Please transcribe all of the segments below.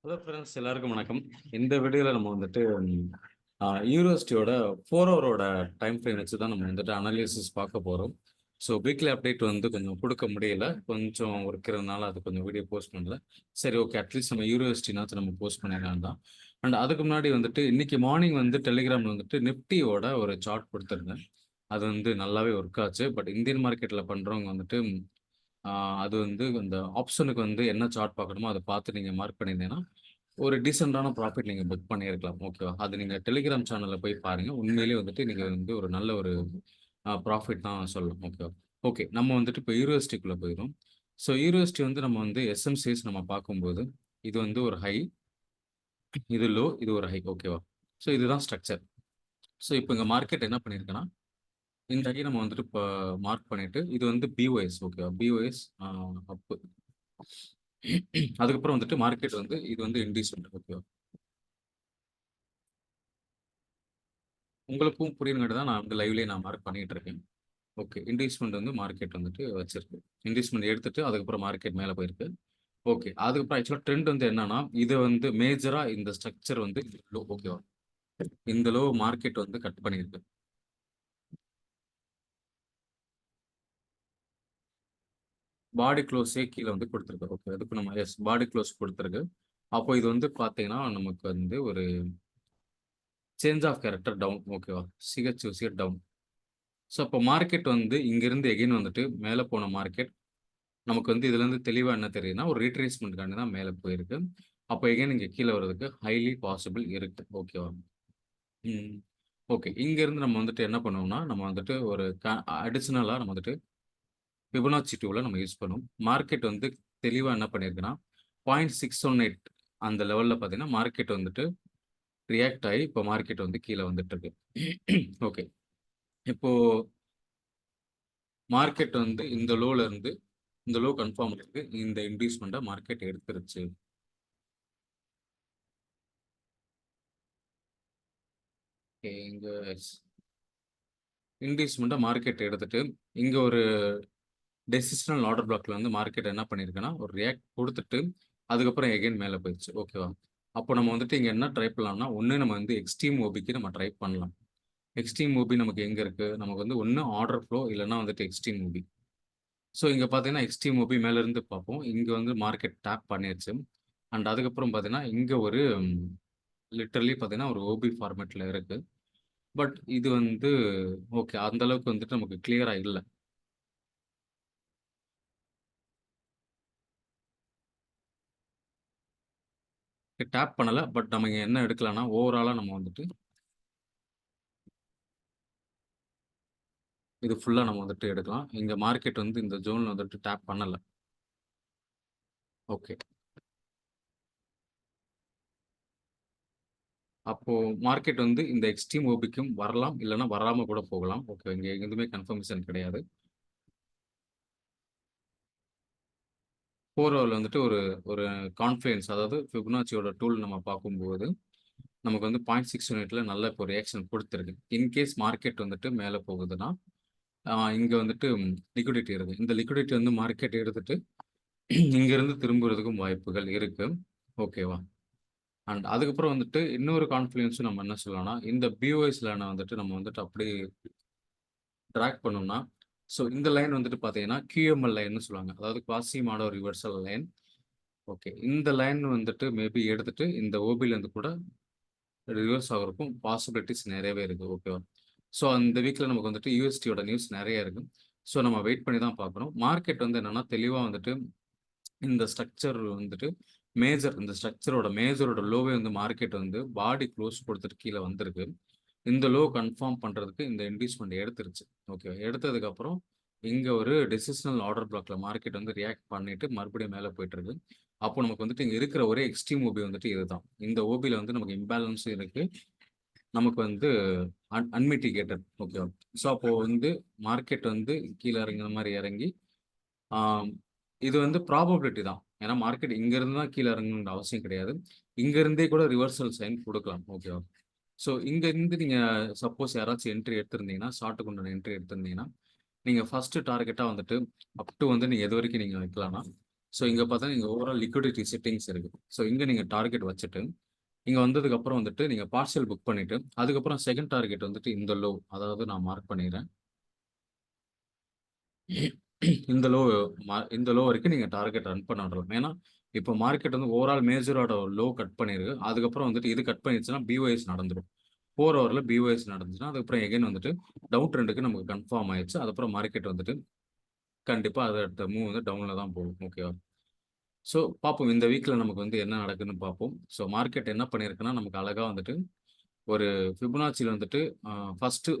Hello friends, எல்லாருக்கும் வணக்கம். இந்த வீடியோல நம்ம வந்துட்டு யூனிவர்சிட்டியோட 4 ஹவரோட டைம் ஃப்ரேம் வச்சு தான் நம்ம வந்துட்டு அனாலிசிஸ் பார்க்க போறோம். ஸோ வீக்லி அப்டேட் வந்து கொஞ்சம் குடுக்க முடியல. கொஞ்சம் இருக்கிறதுனால அது கொஞ்சம் வீடியோ போஸ்ட் பண்ணல. சரி, ஓகே, அட்லீஸ்ட் நம்ம யூனிவர்சிட்டினாச்சும் நம்ம போஸ்ட் பண்ணிடலாம் தான். அண்ட் அதுக்கு முன்னாடி வந்துட்டு இன்னைக்கு மார்னிங் வந்து டெலிகிராம்ல வந்துட்டு நிஃப்டியோட ஒரு சார்ட் குடுத்திருந்தேன். அது வந்து நல்லாவே ஒர்க் ஆச்சு. பட் இந்தியன் மார்க்கெட்ல பண்றவங்க வந்துட்டு ஆ அது வந்து அந்த ஆப்ஷனுக்கு வந்து என்ன சார்ட் பார்க்கணுமோ அத பார்த்து நீங்க மார்க் பண்ணியிருந்தீங்கன்னா, ஒரு டீசென்ட்டான ப்ராஃபிட் நீங்க புக் பண்ணியிருக்கலாம். ஓகேவா? அது நீங்க டெலிகிராம் சேனல்ல போய் பாருங்க. உண்மையிலேயே வந்துட்டு நீங்க வந்து ஒரு நல்ல ஒரு ப்ராஃபிட் தான் சொல்லலாம். ஓகேவா? ஓகே. நம்ம வந்துட்டு இப்ப யூனிவர்சிட்டிக்குள்ள போயிரும். ஸோ யூனிவர்சிட்டி வந்து நம்ம வந்து எஸ்எம்சிஸ் நம்ம பார்க்கும்போது, இது வந்து ஒரு ஹை, இது லோ, இது ஒரு ஹை. ஓகேவா? ஸோ இதுதான் ஸ்ட்ரக்சர். ஸோ இப்ப இங்க மார்க்கெட் என்ன பண்ணியிருக்குன்னா, இந்த ஹை நம்ம வந்துட்டு இப்ப மார்க் பண்ணிட்டு, இது வந்து பிஓஎஸ். ஓகேவா? பிஓஎஸ் அப். அதுக்கப்புறம் வந்துட்டு மார்க்கெட் வந்து இது வந்து இண்டீசென்ட். ஓகேவா? உங்களுக்கும் புரியுங்காட்டி தான் நான் வந்து லைவ்லயே நான் மார்க் பண்ணிட்டு இருக்கேன். ஓகே. இண்டீஸ்மென்ட் வந்து மார்க்கெட் வந்துட்டு வச்சிருக்கு. இண்டீஸ்மென்ட் எடுத்துட்டு அதுக்கப்புறம் மார்க்கெட் மேல போயிருக்கு. ஓகே. அதுக்கப்புறம் ஆக்சுவலா ட்ரெண்ட் வந்து என்னன்னா, இத வந்து மேஜரா இந்த ஸ்ட்ரக்சர் வந்து லோ. ஓகேவா? இந்த லோ மார்க்கெட் வந்து கட் பண்ணியிருக்கு. பாடி க்ளோஸே கீழ வந்து குடுத்திருக்கு. ஓகே. அதுக்கு நம்ம பாடி க்ளோஸ் குடுத்திருக்கு. அப்போ இது வந்து பார்த்தீங்கன்னா, நமக்கு வந்து ஒரு சேஞ்ச் ஆஃப் கேரக்டர் டவுன். ஓகேவா? CHOC down. ஸோ அப்போ மார்க்கெட் வந்து இங்கிருந்து எகைன் வந்துட்டு மேல போன மார்க்கெட் நமக்கு வந்து இதுலேருந்து தெளிவா என்ன தெரியுதுன்னா, ஒரு ரீட்ரேஸ்மென்ட்க்காண்டி தான் மேல போயிருக்கு. அப்போ எகைன் இங்க கீழ வர்றதுக்கு ஹைலி பாசிபிள் இருக்கு. ஓகேவா? ம். ஓகே. இங்கருந்து நம்ம வந்துட்டு என்ன பண்ணுவோம்னா, நம்ம வந்துட்டு ஒரு அடிஷனலா நம்ம வந்துட்டு ஃபிபனாச்சி டூல நம்ம யூஸ் பண்ணுவோம். மார்க்கெட் வந்து தெளிவா என்ன பண்ணியிருக்குன்னா, 0.618 அந்த லெவல்ல பார்த்தீங்கன்னா, மார்க்கெட் வந்துட்டு ரியாக்ட் ஆயி, இப்போ மார்க்கெட் வந்து கீழ வந்துட்டுருக்கு. ஓகே. இப்போ மார்க்கெட் வந்து இந்த லோல இருந்து இந்த லோ கன்ஃபார்ம் இருக்கு. இந்த இன்டியூஸ்மென்ட்ட மார்க்கெட் எடுத்துருச்சு. ஓகே. இங்க இன்டியூஸ்மென்ட்ட மார்க்கெட் எடுத்துட்டு, இங்க ஒரு டெசிஷனல் ஆர்டர் பிளாக்ல வந்து மார்க்கெட் என்ன பண்ணியிருக்குன்னா, ஒரு ரியாக்ட் குடுத்துட்டு, அதுக்கப்புறம் எகைன் மேல போயிருச்சு. ஓகேவா? அப்போ நம்ம வந்துட்டு இங்க என்ன ட்ரை பண்ணலாம்னா, ஒண்ணு நம்ம வந்து எக்ஸ்ட்ரீம் ஓபிக்கு நம்ம ட்ரை பண்ணலாம். எக்ஸ்ட்ரீம் ஓபி நமக்கு எங்க இருக்கு? நமக்கு வந்து ஒண்ணு ஆர்டர் ஃப்ளோ இல்லன்னா வந்துட்டு எக்ஸ்ட்ரீம் ஓபி. ஸோ இங்க பார்த்தீங்கன்னா, எக்ஸ்ட்ரீம் ஓபி மேல இருந்து பார்ப்போம். இங்க வந்து மார்க்கெட் டேப் பண்ணிருச்சு. அண்ட் அதுக்கப்புறம் பார்த்தீங்கன்னா, இங்க ஒரு லிட்டரலி பார்த்தீங்கன்னா, ஒரு ஓபி ஃபார்மேட்ல இருக்கு. பட் இது வந்து ஓகே. அந்த அளவுக்கு வந்துட்டு நமக்கு கிளியரா இல்ல. டேப் பண்ணல. பட் நம்ம இங்க என்ன எடுக்கலாம்னா, ஓவராலா நம்ம வந்துட்டு இது ஃபுல்லா நம்ம வந்துட்டு எடுக்கலாம். இங்க மார்க்கெட் வந்து இந்த ஜோன்ல வந்துட்டு டேப் பண்ணல. ஓகே. அப்போ மார்க்கெட் வந்து இந்த எக்ஸ்ட்ரீம் ஓபிக்கும் வரலாம். இல்லன்னா வராம கூட போகலாம். ஓகே. இங்க எதுவுமே கன்ஃபர்மேஷன் கிடையாது. 4 ஹவர்ல வந்துட்டு ஒரு ஒரு கான்ஃப்ளூயன்ஸ், அதாவது ஃபிபனாச்சியோட டூல் நம்ம பார்க்கும்போது, நமக்கு வந்து 0.618ல நல்ல இப்போ ரியாக்ஷன் குடுத்திருக்கு. இன்கேஸ் மார்க்கெட் வந்துட்டு மேல போகுதுன்னா, இங்க வந்துட்டு லிக்விடிட்டி இருக்கு. இந்த லிக்விடிட்டி வந்து மார்க்கெட் எடுத்துட்டு இங்கிருந்து திரும்புறதுக்கும் வாய்ப்புகள் இருக்கு. ஓகேவா? அண்ட் அதுக்கப்புறம் வந்துட்டு இன்னொரு கான்ஃப்ளூயன்ஸும் நம்ம என்ன சொல்லலாம்னா, இந்த பிஓஎஸ் லைன வந்துட்டு நம்ம வந்துட்டு அப்படியே டிராக் பண்ணோம்னா, ஸோ இந்த லைன் வந்துட்டு பார்த்தீங்கன்னா, கியூஎம்எல் லைன்னு சொல்லுவாங்க. அதாவது குவாசி மாடோ ரிவர்சல் லைன். ஓகே. இந்த லைன் வந்துட்டு மேபி எடுத்துட்டு இந்த ஓபிலேருந்து கூட ரிவர்ஸ் ஆகுறதுக்கும் பாசிபிலிட்டீஸ் நிறையவே இருக்கு. ஓகேவா? ஸோ அந்த வீக்ல நமக்கு வந்துட்டு யூஎஸ்டியோட நியூஸ் நிறைய இருக்கு. ஸோ நம்ம வெயிட் பண்ணி தான் பார்க்கணும். மார்க்கெட் வந்து என்னன்னா, தெளிவா வந்துட்டு இந்த ஸ்ட்ரக்சர் வந்துட்டு இந்த ஸ்ட்ரக்சரோட மேஜரோட லோவே வந்து மார்க்கெட் வந்து பாடி க்ளோஸ் குடுத்துட்டு கீழ வந்திருக்கு. இந்த லோ கன்ஃபார்ம் பண்றதுக்கு இந்த இன்டியூஸ்மென்ட் எடுத்துருச்சு. ஓகே. எடுத்ததுக்கப்புறம் இங்க ஒரு டெசிஷனல் ஆர்டர் பிளாக்ல மார்க்கெட் வந்து ரியாக்ட் பண்ணிட்டு மறுபடியும் மேல போயிட்டுருக்கு. அப்போ நமக்கு வந்துட்டு இங்க இருக்கிற ஒரே எக்ஸ்ட்ரீம் ஓபி வந்துட்டு இதுதான். இந்த ஓபில வந்து நமக்கு இம்பேலன்ஸும் இருக்கு. நமக்கு வந்து அன்மிட்டிகேட்டட். ஓகேவா? ஸோ அப்போ வந்து மார்க்கெட் வந்து கீழ இறங்குன மாரி இறங்கி, ஆம் இது வந்து ப்ராபபிலிட்டி தான். ஏன்னா மார்க்கெட் இங்க இருந்து தான் கீழ இறங்கணும்ன்ற அவசியம் கிடையாது. இங்க இருந்தே கூட ரிவர்சல் சைன் குடுக்கலாம். ஓகேவா? ஸோ இங்க இருந்து நீங்க சப்போஸ் யாராச்சும் என்ட்ரி எடுத்திருந்தீங்கன்னா, ஷார்ட்க்கு உண்டான என்ட்ரி எடுத்திருந்தீங்கன்னா, நீங்க ஃபர்ஸ்ட் டார்கெட்டா வந்துட்டு அப் டூ வந்து நீங்க எதுவரைக்கும் நீங்க வைக்கலாம்னா, ஸோ இங்கே பார்த்தா நீங்கள் ஓவரால் லிக்விடிட்டி செட்டிங்ஸ் இருக்குது. ஸோ இங்கே நீங்கள் டார்கெட் வச்சுட்டு இங்கே வந்ததுக்கப்புறம் வந்துட்டு நீங்கள் பார்சல் புக் பண்ணிவிட்டு அதுக்கப்புறம் செகண்ட் டார்கெட் வந்துட்டு இந்த லோ, அதாவது நான் மார்க் பண்ணிடுறேன். இந்த லோ இந்த லோ வரைக்கும் நீங்கள் டார்கெட் ரன் பண்ணலாம். ஏன்னா இப்போ மார்க்கெட் வந்து ஓவரால் மேஜரோட லோ கட் பண்ணிருக்கு. அதுக்கப்புறம் வந்துட்டு இது கட் பண்ணிடுச்சுன்னா பிஓஎஸ் நடந்துடும். 4 ஹவரில் பிஓஎஸ் நடந்துச்சுன்னா அதுக்கப்புறம் எகைன் வந்துட்டு டவுன் ட்ரெண்டுக்கு நமக்கு கன்ஃபார்ம் ஆயிடுச்சு. அதுக்கப்புறம் மார்க்கெட் வந்துட்டு கண்டிப்பாக அது அடுத்த மூவ் வந்து டவுனில் தான் போகும். ஓகேவா? ஸோ பார்ப்போம் இந்த வீக்கில் நமக்கு வந்து என்ன நடக்குதுன்னு பார்ப்போம். ஸோ மார்க்கெட் என்ன பண்ணியிருக்குன்னா நமக்கு அழகாக வந்துட்டு ஒரு ஃபிபனாச்சியில் வந்துட்டு ஃபஸ்ட்டு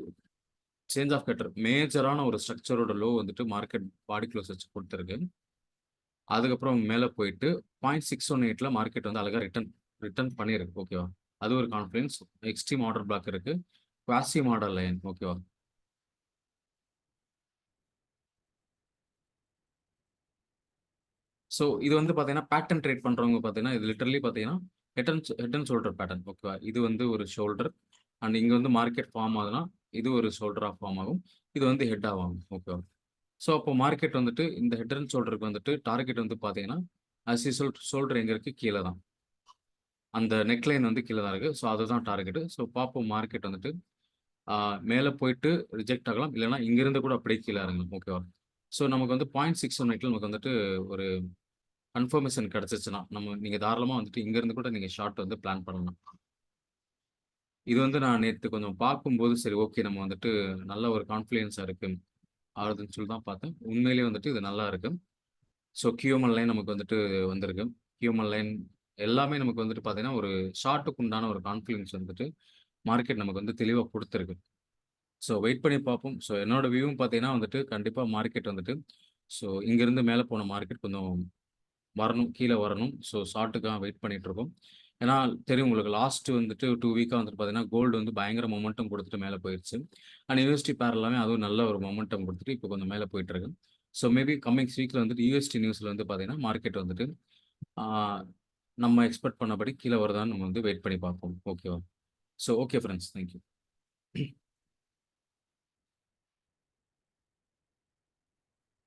சேஞ்ச் ஆஃப் கட்டர் மேஜரான ஒரு ஸ்ட்ரக்சரோட லோ வந்துட்டு மார்க்கெட் பாடி க்ளோஸ் வச்சு கொடுத்துருக்கு. அதுக்கப்புறம் மேலே போயிட்டு 0.618 மார்க்கெட் வந்து அழகாக ரிட்டர்ன் பண்ணியிருக்கு. ஓகேவா? அது ஒரு கான்ஃபிடன்ஸ். எக்ஸ்ட்ரீம் ஆர்டர் பிளாக் இருக்கு. Quasi model line. ஓகேவா? ஸோ இது வந்து பார்த்தீங்கன்னா பேட்டர்ன் ட்ரேட் பண்ணுறவங்க பார்த்தீங்கன்னா இது லிட்டரலி பார்த்தீங்கன்னா ஹெட் அண்ட் ஷோல்டர் பேட்டர்ன். ஓகேவா? இது வந்து ஒரு ஷோல்டர் அண்ட் இங்கே வந்து மார்க்கெட் ஃபார்ம் ஆகுதுன்னா இது ஒரு ஷோல்டராக ஃபார்ம் ஆகும். இது வந்து ஹெட் ஆகும். ஓகேவா? ஸோ அப்போ மார்க்கெட் வந்துட்டு இந்த ஹெட் அண்ட் ஷோல்டருக்கு வந்துட்டு டார்கெட் வந்து பார்த்தீங்கன்னா அஸ் யூசுவல் ஷோல்டர் எங்கே இருக்குது? கீழே தான். அந்த நெக் லைன் வந்து கீழே தான் இருக்குது. ஸோ அதுதான் டார்கெட்டு. ஸோ பார்ப்போம் மார்க்கெட் வந்துட்டு மேலே போயிட்டு ரிஜெக்ட் ஆகலாம். இல்லைனா இங்கிருந்து கூட அப்படியே கீழே இறங்கலாம். ஓகேவா? ஸோ நமக்கு வந்து 0.618 நமக்கு வந்துட்டு ஒரு கன்ஃபர்மேஷன் கிடச்சிச்சுன்னா நீங்கள் தாராளமாக வந்துட்டு இங்கேருந்து கூட நீங்கள் ஷார்ட் வந்து பிளான் பண்ணலாம். இது வந்து நான் நேற்று கொஞ்சம் பார்க்கும்போது சரி ஓகே நம்ம வந்துட்டு நல்ல ஒரு கான்ஃபிடென்ஸாக இருக்குது ஆகுதுன்னு சொல்லி தான் பார்த்தேன். உண்மையிலேயே வந்துட்டு இது நல்லா இருக்கு. ஸோ கியூஎம்எல் லைன் நமக்கு வந்துட்டு வந்திருக்கு. கியூஎம்எல் லைன் எல்லாமே நமக்கு வந்துட்டு பார்த்தீங்கன்னா ஒரு ஷார்ட்டுக்கு உண்டான ஒரு கான்ஃபிடென்ஸ் வந்துட்டு மார்க்கெட் நமக்கு வந்து தெளிவாக கொடுத்துருக்கு. ஸோ வெயிட் பண்ணி பார்ப்போம். ஸோ என்னோட வியூவும் பார்த்தீங்கன்னா வந்துட்டு கண்டிப்பாக மார்க்கெட் வந்துட்டு ஸோ இங்கேருந்து மேலே போன மார்க்கெட் கொஞ்சம் வரணும், கீழே வரணும். ஸோ ஷார்ட்டுக்காக வெயிட் பண்ணிட்டு இருக்கோம். ஏன்னா தெரியும் உங்களுக்கு லாஸ்ட் வந்துட்டு 2 வீக்காக வந்துட்டு பார்த்தீங்கன்னா கோல்டு வந்து பயங்கர மொமெண்டம் கொடுத்துட்டு மேலே போயிடுச்சு. அண்ட் யூஎஸ்டி பேர் எல்லாமே அதுவும் நல்ல ஒரு மொமெண்டம் கொடுத்துட்டு இப்போ கொஞ்சம் மேலே போயிட்டு இருக்கு. ஸோ மேபி கம்மிங் வீக்கில் வந்துட்டு யூஎஸ்டி நியூஸில் வந்து பார்த்தீங்கன்னா மார்க்கெட் வந்துட்டு நம்ம எக்ஸ்பெக்ட் பண்ணபடி கீழே வருதான்னு நம்ம வந்து வெயிட் பண்ணி பார்ப்போம். ஓகேவா? So okay friends, thank you.